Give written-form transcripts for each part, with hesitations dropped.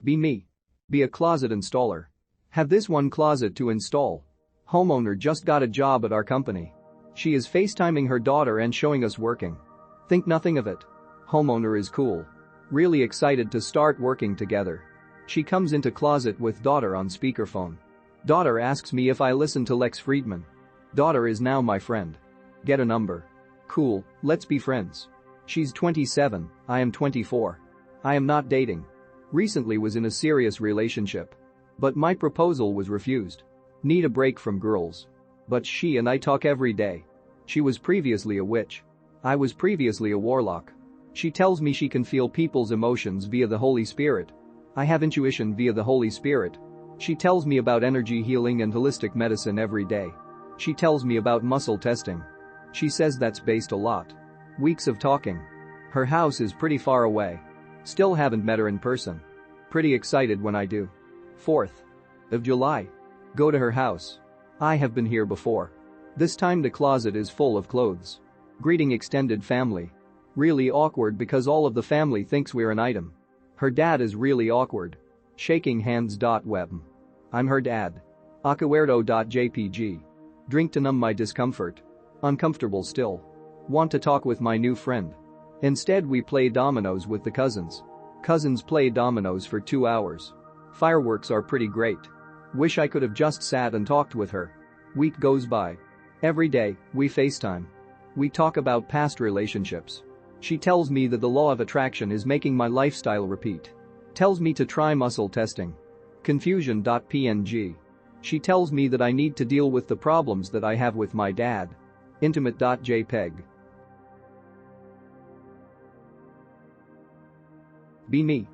Be me. Be a closet installer. Have this one closet to install. Homeowner just got a job at our company. She is FaceTiming her daughter and showing us working. Think nothing of it. Homeowner is cool. Really excited to start working together. She comes into closet with daughter on speakerphone. Daughter asks me if I listen to Lex Friedman. Daughter is now my friend. Get a number. Cool, let's be friends. She's 27, I am 24. I am not dating. Recently was in a serious relationship. But my proposal was refused. Need a break from girls. But she and I talk every day. She was previously a witch. I was previously a warlock. She tells me she can feel people's emotions via the Holy Spirit. I have intuition via the Holy Spirit. She tells me about energy healing and holistic medicine every day. She tells me about muscle testing. She says that's based a lot. Weeks of talking. Her house is pretty far away. Still haven't met her in person. Pretty excited when I do. 4th of July. Go to her house. I have been here before. This time the closet is full of clothes. Greeting extended family. Really awkward because all of the family thinks we're an item. Her dad is really awkward. Shaking hands. Web. I'm her dad. Acuerdo.jpg. Drink to numb my discomfort. Uncomfortable still. Want to talk with my new friend. Instead we play dominoes with the cousins. Cousins play dominoes for 2 hours. Fireworks are pretty great. Wish I could have just sat and talked with her. Week goes by. Every day, we FaceTime. We talk about past relationships. She tells me that the law of attraction is making my lifestyle repeat. Tells me to try muscle testing. Confusion.png. She tells me that I need to deal with the problems that I have with my dad. Intimate.jpg. Be me.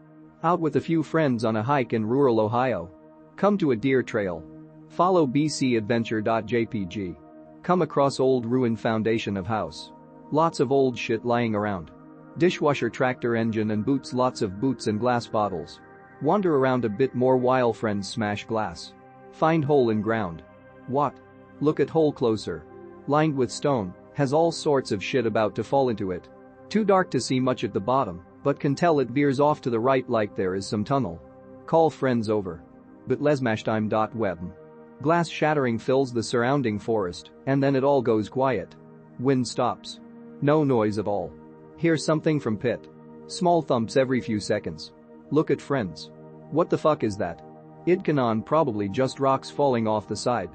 Out with a few friends on a hike in rural Ohio. Come to a deer trail. Follow bcadventure.jpg. Come across old ruined foundation of house. Lots of old shit lying around. Dishwasher, tractor engine and boots, lots of boots and glass bottles. Wander around a bit more while friends smash glass. Find hole in ground. What? Look at hole closer. Lined with stone, has all sorts of shit about to fall into it. Too dark to see much at the bottom, but can tell it veers off to the right like there is some tunnel. Call friends over. But lesmashtime.web. Glass shattering fills the surrounding forest, and then it all goes quiet. Wind stops. No noise at all. Hear something from pit. Small thumps every few seconds. Look at friends. What the fuck is that? It canon probably just rocks falling off the side.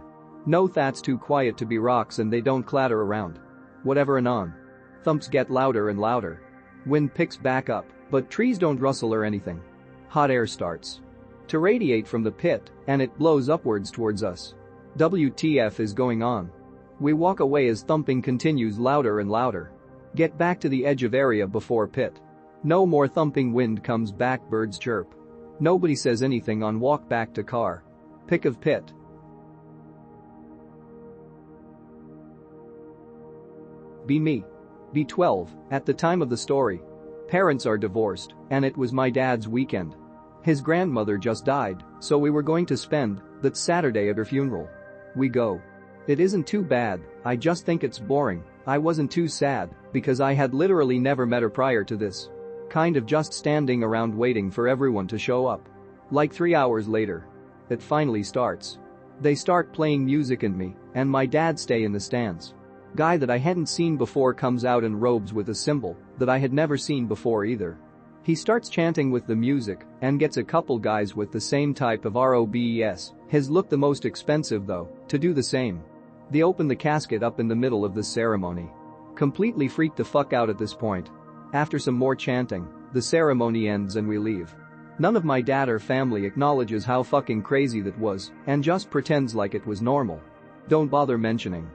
No, that's too quiet to be rocks and they don't clatter around. Whatever anon. Thumps get louder and louder. Wind picks back up, but trees don't rustle or anything. Hot air starts to radiate from the pit, and it blows upwards towards us. WTF is going on? We walk away as thumping continues louder and louder. Get back to the edge of area before pit. No more thumping, wind comes back, birds chirp. Nobody says anything on walk back to car. Pick of pit. Be me. Be 12, at the time of the story. Parents are divorced, and it was my dad's weekend. His grandmother just died, so we were going to spend that Saturday at her funeral. We go. It isn't too bad, I just think it's boring. I wasn't too sad, because I had literally never met her prior to this. Kind of just standing around waiting for everyone to show up. Like 3 hours later. It finally starts. They start playing music and me and my dad stay in the stands. Guy that I hadn't seen before comes out in robes with a symbol that I had never seen before either. He starts chanting with the music and gets a couple guys with the same type of robes, his look the most expensive though, to do the same. They open the casket up in the middle of the ceremony. Completely freaked the fuck out at this point. After some more chanting, the ceremony ends and we leave. None of my dad or family acknowledges how fucking crazy that was and just pretends like it was normal. Don't bother mentioning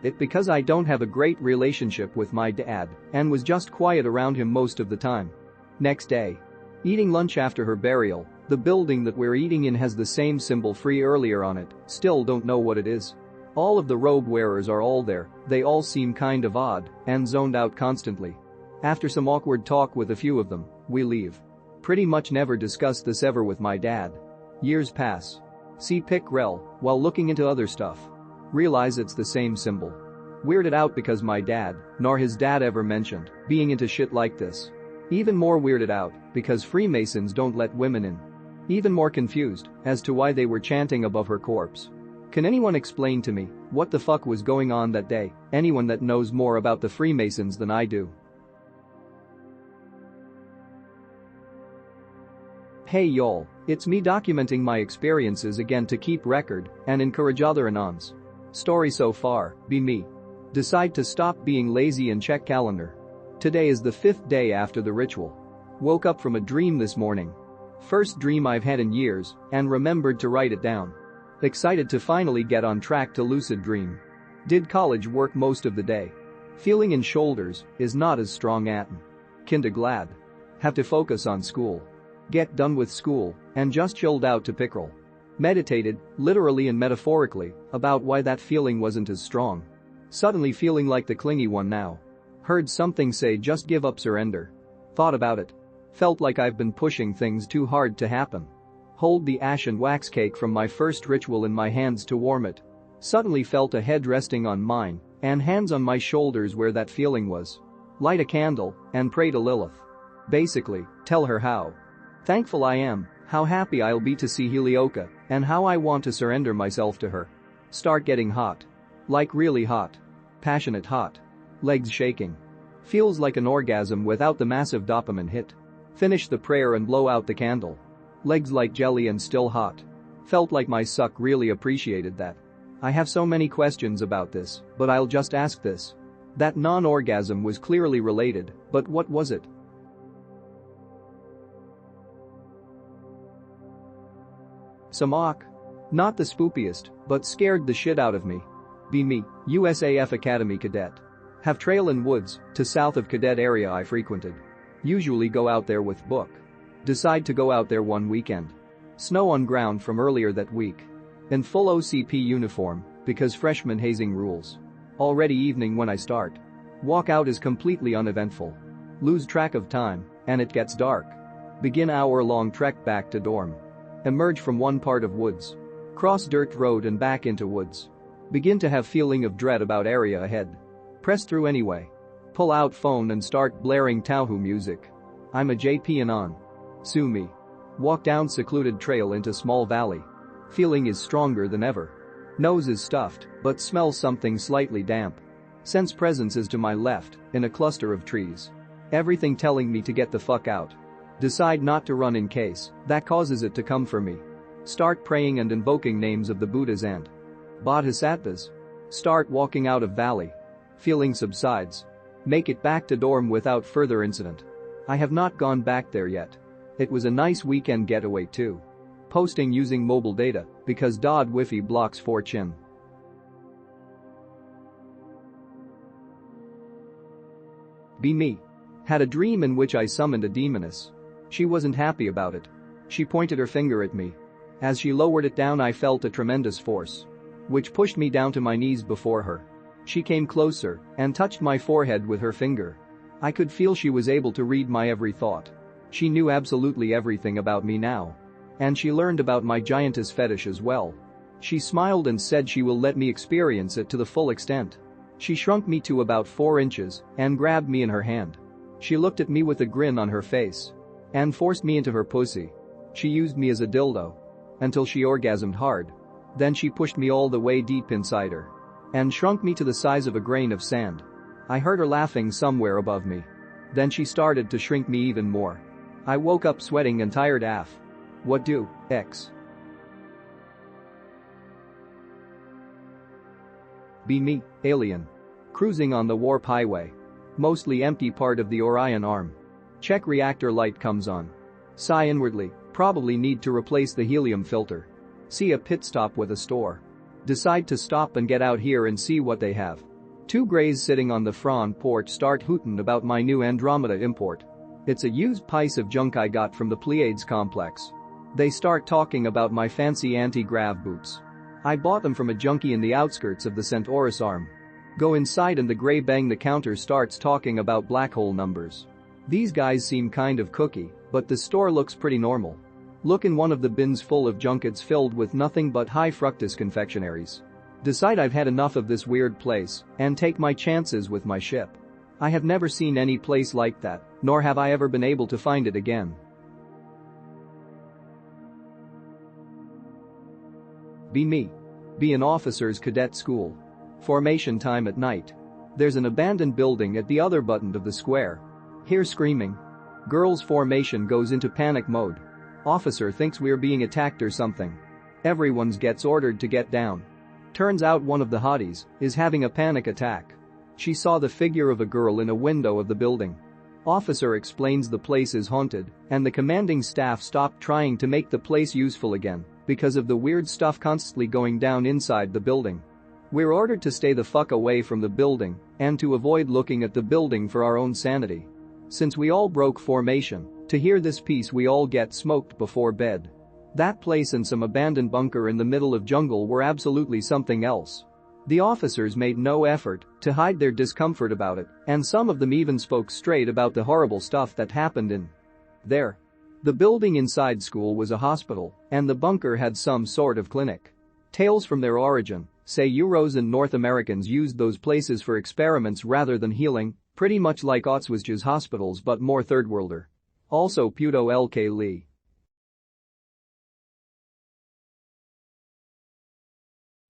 it because I don't have a great relationship with my dad and was just quiet around him most of the time. Next day. Eating lunch after her burial, the building that we're eating in has the same symbol free earlier on it, still don't know what it is. All of the robe wearers are all there, they all seem kind of odd and zoned out constantly. After some awkward talk with a few of them, we leave. Pretty much never discussed this ever with my dad. Years pass. See pic rel while looking into other stuff. Realize it's the same symbol. Weirded out because my dad, nor his dad ever mentioned being into shit like this. Even more weirded out because Freemasons don't let women in. Even more confused as to why they were chanting above her corpse. Can anyone explain to me what the fuck was going on that day? Anyone that knows more about the Freemasons than I do? Hey y'all, it's me documenting my experiences again to keep record and encourage other anons. Story so far, be me. Decide to stop being lazy and check calendar. Today is the 5th day after the ritual. Woke up from a dream this morning. First dream I've had in years and remembered to write it down. Excited to finally get on track to lucid dream. Did college work most of the day. Feeling in shoulders is not as strong atin. Kinda glad. Have to focus on school. Get done with school and just chilled out to pickerel. Meditated, literally and metaphorically, about why that feeling wasn't as strong. Suddenly feeling like the clingy one now. Heard something say just give up, surrender. Thought about it. Felt like I've been pushing things too hard to happen. Hold the ash and wax cake from my first ritual in my hands to warm it. Suddenly felt a head resting on mine and hands on my shoulders where that feeling was. Light a candle and pray to Lilith. Basically, tell her how thankful I am, how happy I'll be to see Helioka, and how I want to surrender myself to her. Start getting hot. Like really hot. Passionate hot. Legs shaking. Feels like an orgasm without the massive dopamine hit. Finish the prayer and blow out the candle. Legs like jelly and still hot. Felt like my suck really appreciated that. I have so many questions about this, but I'll just ask this. That non-orgasm was clearly related, but what was it? Samak. Not the spookiest, but scared the shit out of me. Be me, USAF Academy Cadet. Have trail in woods to south of cadet area I frequented. Usually go out there with book. Decide to go out there one weekend. Snow on ground from earlier that week. In full OCP uniform, because freshman hazing rules. Already evening when I start. Walk out is completely uneventful. Lose track of time, and it gets dark. Begin hour-long trek back to dorm. Emerge from one part of woods. Cross dirt road and back into woods. Begin to have feeling of dread about area ahead. Press through anyway. Pull out phone and start blaring Tauhu music. I'm a JP Anon. Sue me. Walk down secluded trail into small valley. Feeling is stronger than ever. Nose is stuffed, but smells something slightly damp. Sense presence is to my left, in a cluster of trees. Everything telling me to get the fuck out. Decide not to run in case that causes it to come for me. Start praying and invoking names of the Buddhas and Bodhisattvas. Start walking out of valley. Feeling subsides. Make it back to dorm without further incident. I have not gone back there yet. It was a nice weekend getaway too. Posting using mobile data because Dodd Wi-Fi blocks 4chan. Be me. Had a dream in which I summoned a demoness. She wasn't happy about it. She pointed her finger at me. As she lowered it down I felt a tremendous force. Which pushed me down to my knees before her. She came closer and touched my forehead with her finger. I could feel she was able to read my every thought. She knew absolutely everything about me now. And she learned about my giantess fetish as well. She smiled and said she will let me experience it to the full extent. She shrunk me to about 4 inches and grabbed me in her hand. She looked at me with a grin on her face. And forced me into her pussy. She used me as a dildo. Until she orgasmed hard. Then she pushed me all the way deep inside her. And shrunk me to the size of a grain of sand. I heard her laughing somewhere above me. Then she started to shrink me even more. I woke up sweating and tired af. What do, X? Be me, alien. Cruising on the warp highway. Mostly empty part of the Orion arm. Check reactor light comes on. Sigh inwardly, probably need to replace the helium filter. See a pit stop with a store. Decide to stop and get out here and see what they have. 2 greys sitting on the front porch start hooting about my new Andromeda import. It's a used piece of junk I got from the Pleiades complex. They start talking about my fancy anti-grav boots. I bought them from a junkie in the outskirts of the Centaurus arm. Go inside and the grey bang the counter starts talking about black hole numbers. These guys seem kind of cookie, but the store looks pretty normal. Look in one of the bins full of junkets filled with nothing but high fructose confectionaries. Decide I've had enough of this weird place and take my chances with my ship. I have never seen any place like that, nor have I ever been able to find it again. Be me. Be an officer's cadet school. Formation time at night. There's an abandoned building at the other button of the square. Hear screaming. Girls' formation goes into panic mode. Officer thinks we're being attacked or something. Everyone gets ordered to get down. Turns out one of the hotties is having a panic attack. She saw the figure of a girl in a window of the building. Officer explains the place is haunted, and the commanding staff stopped trying to make the place useful again because of the weird stuff constantly going down inside the building. We're ordered to stay the fuck away from the building and to avoid looking at the building for our own sanity. Since we all broke formation, to hear this piece we all get smoked before bed. That place and some abandoned bunker in the middle of jungle were absolutely something else. The officers made no effort to hide their discomfort about it, and some of them even spoke straight about the horrible stuff that happened in there. The building inside school was a hospital, and the bunker had some sort of clinic. Tales from their origin say Euros and North Americans used those places for experiments rather than healing, pretty much like Auschwitz's hospitals but more third-worlder. Also Puto LK Lee.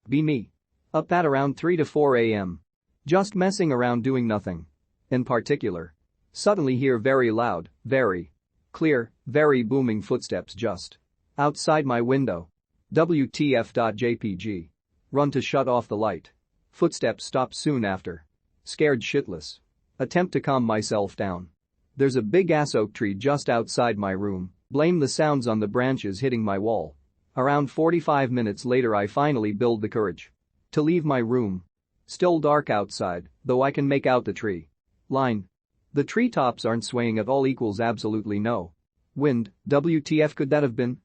Be me. Up at around 3 to 4 a.m. Just messing around doing nothing. In particular. Suddenly hear very loud, very clear, very booming footsteps just outside my window. WTF.jpg. Run to shut off the light. Footsteps stop soon after. Scared shitless. Attempt to calm myself down. There's a big-ass oak tree just outside my room. Blame the sounds on the branches hitting my wall. Around 45 minutes later I finally build the courage to leave my room. Still dark outside, though I can make out the tree line. The treetops aren't swaying at all equals absolutely no wind. WTF could that have been?